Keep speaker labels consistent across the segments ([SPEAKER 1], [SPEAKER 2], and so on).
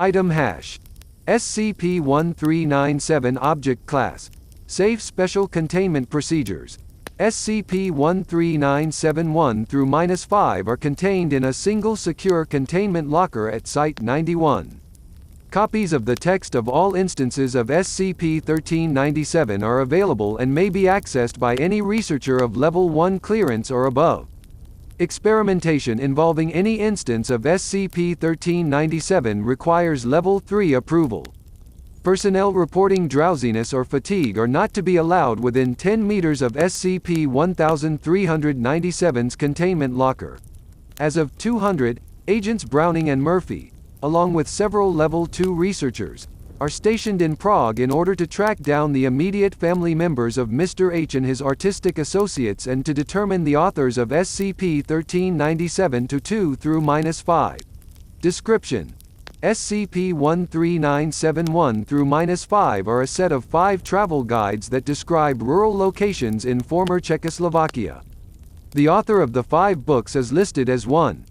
[SPEAKER 1] Item hash. SCP-1397 Object Class. Safe Special Containment Procedures. SCP-13971 through -5 are contained in a single secure containment locker at Site-91. Copies of the text of all instances of SCP-1397 are available and may be accessed by any researcher of Level 1 clearance or above. Experimentation involving any instance of SCP-1397 requires Level 3 approval. Personnel reporting drowsiness or fatigue are not to be allowed within 10 meters of SCP-1397's containment locker. As of 200, Agents Browning and Murphy, along with several Level 2 researchers, are stationed in Prague in order to track down the immediate family members of Mr. H and his artistic associates and to determine the authors of SCP-1397-2 through -5. Description: SCP-13971 through -5 are a set of 5 travel guides that describe rural locations in former Czechoslovakia. The author of the 5 books is listed as 1.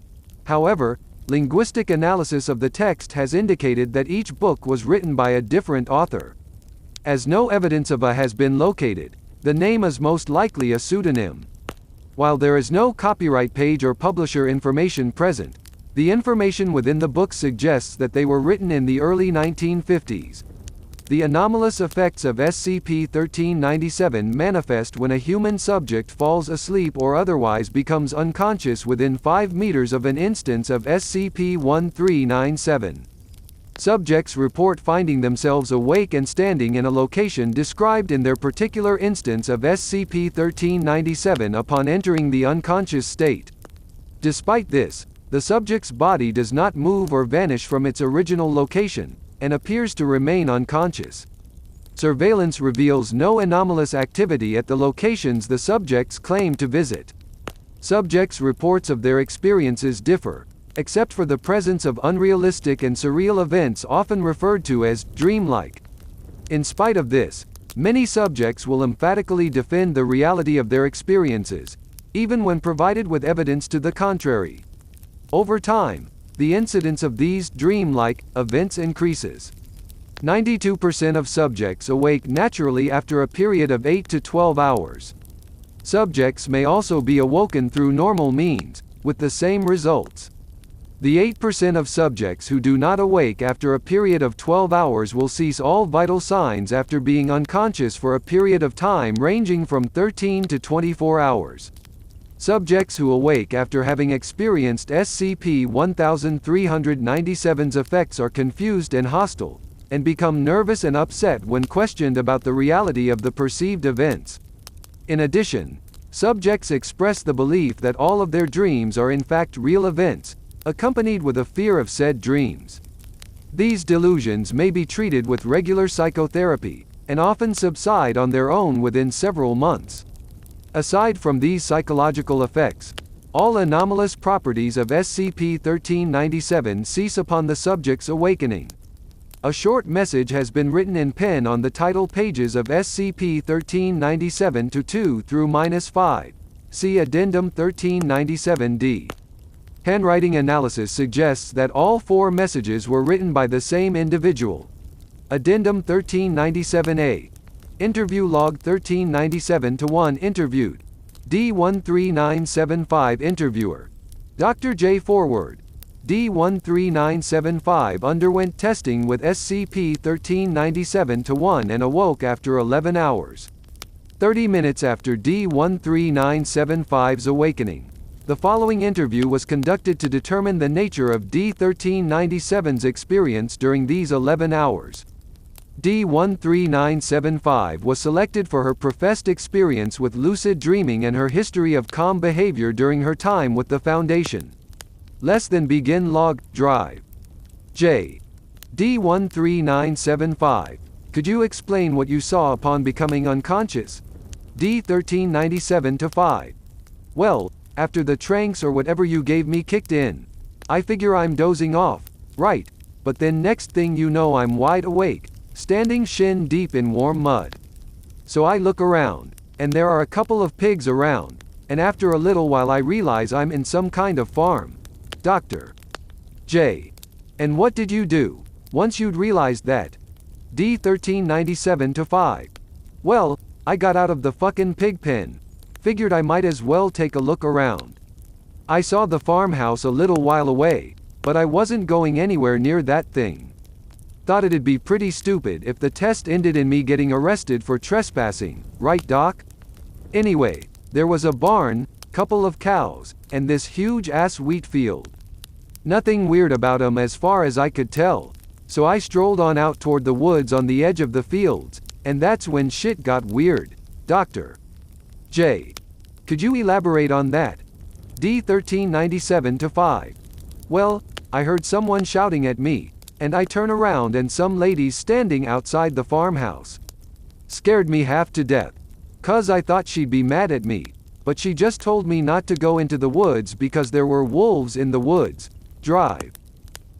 [SPEAKER 1] However, linguistic analysis of the text has indicated that each book was written by a different author. As no evidence of a has been located, the name is most likely a pseudonym. While there is no copyright page or publisher information present, the information within the books suggests that they were written in the early 1950s. The anomalous effects of SCP-1397 manifest when a human subject falls asleep or otherwise becomes unconscious within 5 meters of an instance of SCP-1397. Subjects report finding themselves awake and standing in a location described in their particular instance of SCP-1397 upon entering the unconscious state. Despite this, the subject's body does not move or vanish from its original location, and appears to remain unconscious. Surveillance reveals no anomalous activity at the locations the subjects claim to visit. Subjects' reports of their experiences differ, except for the presence of unrealistic and surreal events often referred to as dreamlike. In spite of this, many subjects will emphatically defend the reality of their experiences, even when provided with evidence to the contrary. Over time, the incidence of these dream-like events increases. 92% of subjects awake naturally after a period of 8 to 12 hours. Subjects may also be awoken through normal means, with the same results. The 8% of subjects who do not awake after a period of 12 hours will cease all vital signs after being unconscious for a period of time ranging from 13 to 24 hours. Subjects who awake after having experienced SCP-1397's effects are confused and hostile, and become nervous and upset when questioned about the reality of the perceived events. In addition, subjects express the belief that all of their dreams are in fact real events, accompanied with a fear of said dreams. These delusions may be treated with regular psychotherapy, and often subside on their own within several months. Aside from these psychological effects, all anomalous properties of SCP-1397 cease upon the subject's awakening. A short message has been written in pen on the title pages of SCP-1397-2 through -5. See Addendum 1397-D. Handwriting analysis suggests that all 4 messages were written by the same individual. Addendum 1397-A. Interview log 1397-1 interviewed. D13975 interviewer. Dr. J. Forward. D13975 underwent testing with SCP-1397-1 and awoke after 11 hours. 30 minutes after D13975's awakening, the following interview was conducted to determine the nature of D1397's experience during these 11 hours. D13975 was selected for her professed experience with lucid dreaming and her history of calm behavior during her time with the Foundation. Less than begin log, drive. J. D13975, could you explain what you saw upon becoming unconscious? D1397-5. Well, after the tranks or whatever you gave me kicked in, I figure I'm dozing off, right, but then next thing you know I'm wide awake, standing shin deep in warm mud. So I look around, and there are a couple of pigs around, and after a little while I realize I'm in some kind of farm. Dr. J. And what did you do? Once you'd realized that. D1397-5. Well, I got out of the fucking pig pen. Figured I might as well take a look around. I saw the farmhouse a little while away, but I wasn't going anywhere near that thing. Thought it'd be pretty stupid if the test ended in me getting arrested for trespassing, right Doc? Anyway, there was a barn, couple of cows, and this huge-ass wheat field. Nothing weird about 'em as far as I could tell, so I strolled on out toward the woods on the edge of the fields, and that's when shit got weird. Dr. J. Could you elaborate on that? D1397-5. Well, I heard someone shouting at me, and I turn around and some ladies standing outside the farmhouse. Scared me half to death. 'Cause I thought she'd be mad at me, but she just told me not to go into the woods because there were wolves in the woods. Drive.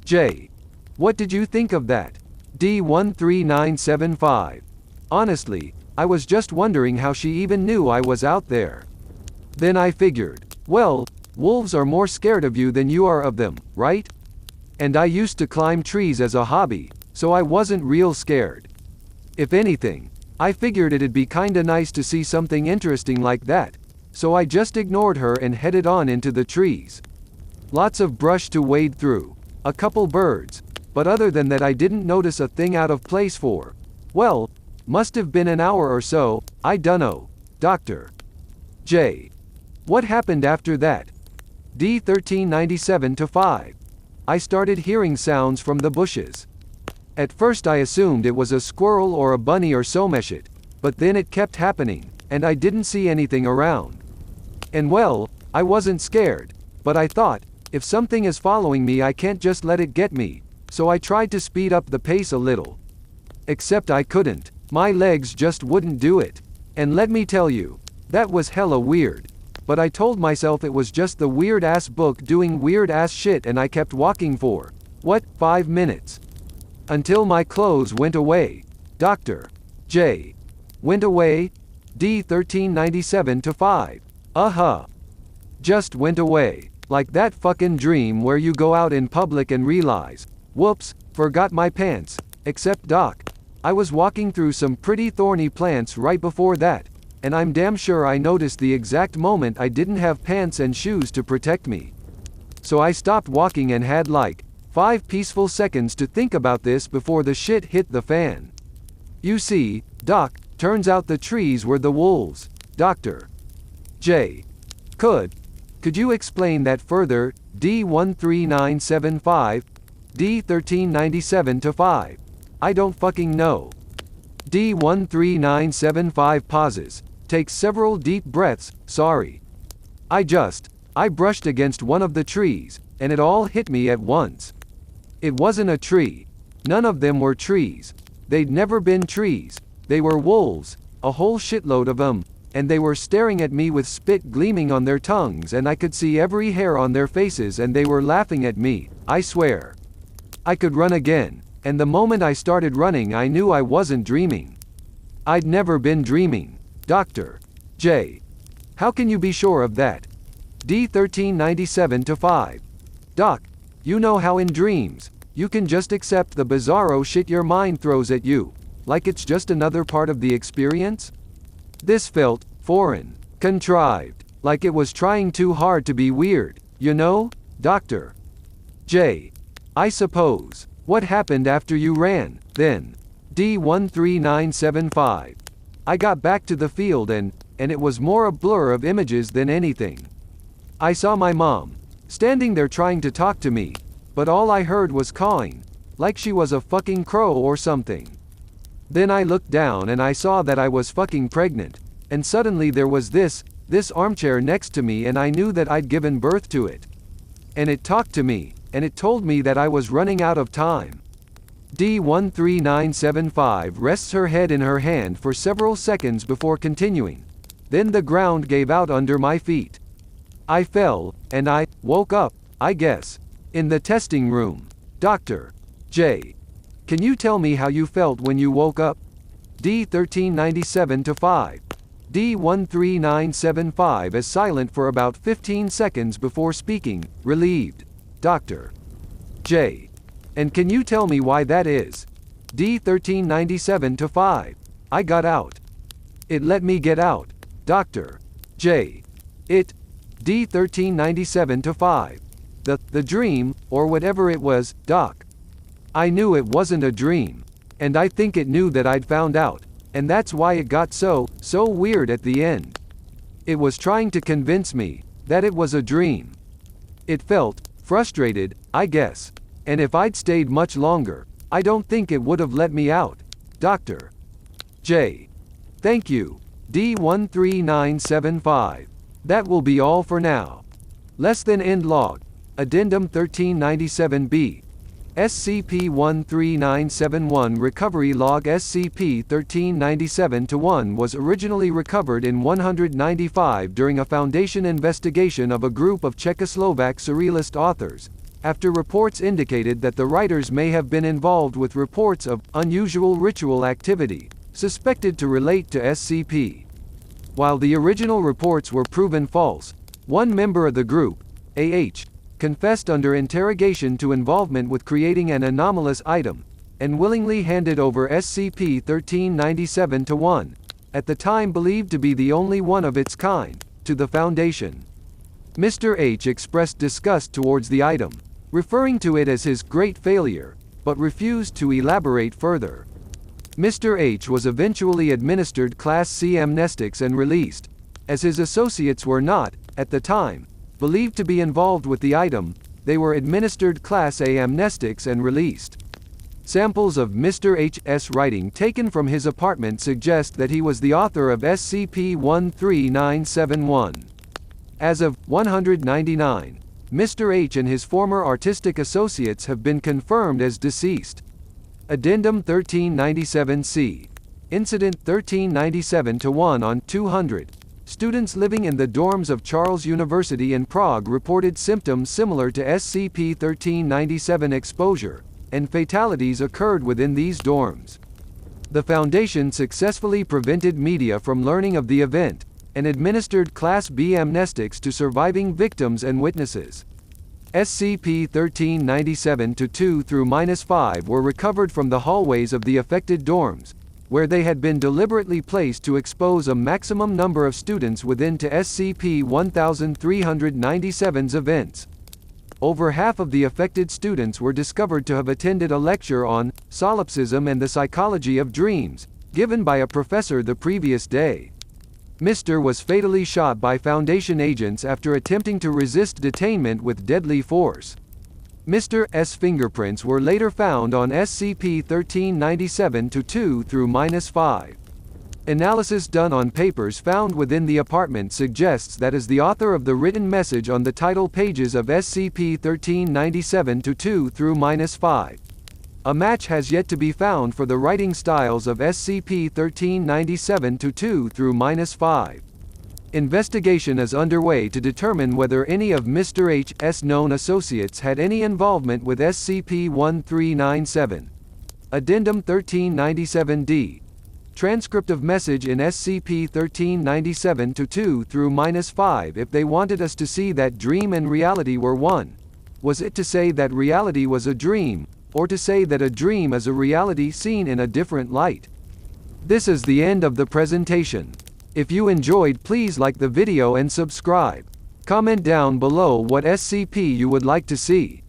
[SPEAKER 1] J. What did you think of that? D13975. Honestly, I was just wondering how she even knew I was out there. Then I figured, well, wolves are more scared of you than you are of them, right? And I used to climb trees as a hobby, so I wasn't real scared. If anything, I figured it'd be kinda nice to see something interesting like that, so I just ignored her and headed on into the trees. Lots of brush to wade through, a couple birds, but other than that I didn't notice a thing out of place for, well, must have been an hour or so, I dunno. Dr. J. What happened after that? D1397-5. I started hearing sounds from the bushes. At first I assumed it was a squirrel or a bunny or someshit, but then it kept happening, and I didn't see anything around. And well, I wasn't scared, but I thought, if something is following me I can't just let it get me, so I tried to speed up the pace a little. Except I couldn't. My legs just wouldn't do it. And let me tell you, that was hella weird. But I told myself it was just the weird-ass book doing weird-ass shit and I kept walking for, 5 minutes? Until my clothes went away. Dr. J. Went away? D1397-5. Just went away. Like that fucking dream where you go out in public and realize, whoops, forgot my pants. Except Doc, I was walking through some pretty thorny plants right before that, and I'm damn sure I noticed the exact moment I didn't have pants and shoes to protect me. So I stopped walking and had like 5 peaceful seconds to think about this before the shit hit the fan. You see, Doc, turns out the trees were the wolves. Dr. J. Could you explain that further? D13975, D1397-5. I don't fucking know. D13975 pauses, takes several deep breaths. Sorry. I brushed against one of the trees, and it all hit me at once. It wasn't a tree. None of them were trees. They'd never been trees. They were wolves, a whole shitload of them, and they were staring at me with spit gleaming on their tongues and I could see every hair on their faces and they were laughing at me, I swear. I could run again, and the moment I started running I knew I wasn't dreaming. I'd never been dreaming. Dr. J. How can you be sure of that? D1397-5. Doc, you know how in dreams, you can just accept the bizarro shit your mind throws at you, like it's just another part of the experience? This felt foreign, contrived, like it was trying too hard to be weird, you know, Dr. J. I suppose. What happened after you ran, then? D13975. I got back to the field and it was more a blur of images than anything. I saw my mom, standing there trying to talk to me, but all I heard was cawing, like she was a fucking crow or something. Then I looked down and I saw that I was fucking pregnant, and suddenly there was this armchair next to me and I knew that I'd given birth to it. And it talked to me, and it told me that I was running out of time. D13975 rests her head in her hand for several seconds before continuing. Then the ground gave out under my feet. I fell, and I woke up, I guess, in the testing room. Dr. J. Can you tell me how you felt when you woke up? D1397-5. D13975 is silent for about 15 seconds before speaking, relieved. Dr. J. And can you tell me why that is? D1397-5. I got out. It let me get out. Dr. J. It. D1397-5. The dream, or whatever it was, Doc. I knew it wasn't a dream. And I think it knew that I'd found out. And that's why it got so weird at the end. It was trying to convince me that it was a dream. It felt frustrated, I guess. And if I'd stayed much longer, I don't think it would have let me out. Dr. J. Thank you. D13975. That will be all for now. Less than end log. Addendum 1397B. SCP-13971 Recovery Log SCP-1397-1 was originally recovered in 195 during a Foundation investigation of a group of Czechoslovak surrealist authors, after reports indicated that the writers may have been involved with reports of unusual ritual activity, suspected to relate to SCP. While the original reports were proven false, one member of the group, A.H., confessed under interrogation to involvement with creating an anomalous item, and willingly handed over SCP-1397-1, at the time believed to be the only one of its kind, to the Foundation. Mr. H expressed disgust towards the item, referring to it as his great failure, but refused to elaborate further. Mr. H was eventually administered Class C amnestics and released, as his associates were not, at the time, believed to be involved with the item. They were administered Class A amnestics and released. Samples of Mr. H's writing taken from his apartment suggest that he was the author of SCP-13971. As of 199, Mr. H and his former artistic associates have been confirmed as deceased. Addendum 1397-C. Incident 1397-1 on 200. Students living in the dorms of Charles University in Prague reported symptoms similar to SCP-1397 exposure, and fatalities occurred within these dorms. The Foundation successfully prevented media from learning of the event, and administered Class B amnestics to surviving victims and witnesses. SCP-1397-2 through -5 were recovered from the hallways of the affected dorms, where they had been deliberately placed to expose a maximum number of students within to SCP-1397's events. Over half of the affected students were discovered to have attended a lecture on solipsism and the psychology of dreams, given by a professor the previous day. Mr. was fatally shot by Foundation agents after attempting to resist detainment with deadly force. Mr. S. fingerprints were later found on SCP-1397-2 through -5. Analysis done on papers found within the apartment suggests that as the author of the written message on the title pages of SCP-1397-2 through -5. A match has yet to be found for the writing styles of SCP-1397-2 through -5. Investigation is underway to determine whether any of Mr. H's known associates had any involvement with SCP-1397. Addendum 1397-D. Transcript of message in SCP-1397-2 through -5. If they wanted us to see that dream and reality were one, was it to say that reality was a dream, or to say that a dream is a reality seen in a different light? This is the end of the presentation. If you enjoyed, please like the video and subscribe. Comment down below what SCP you would like to see.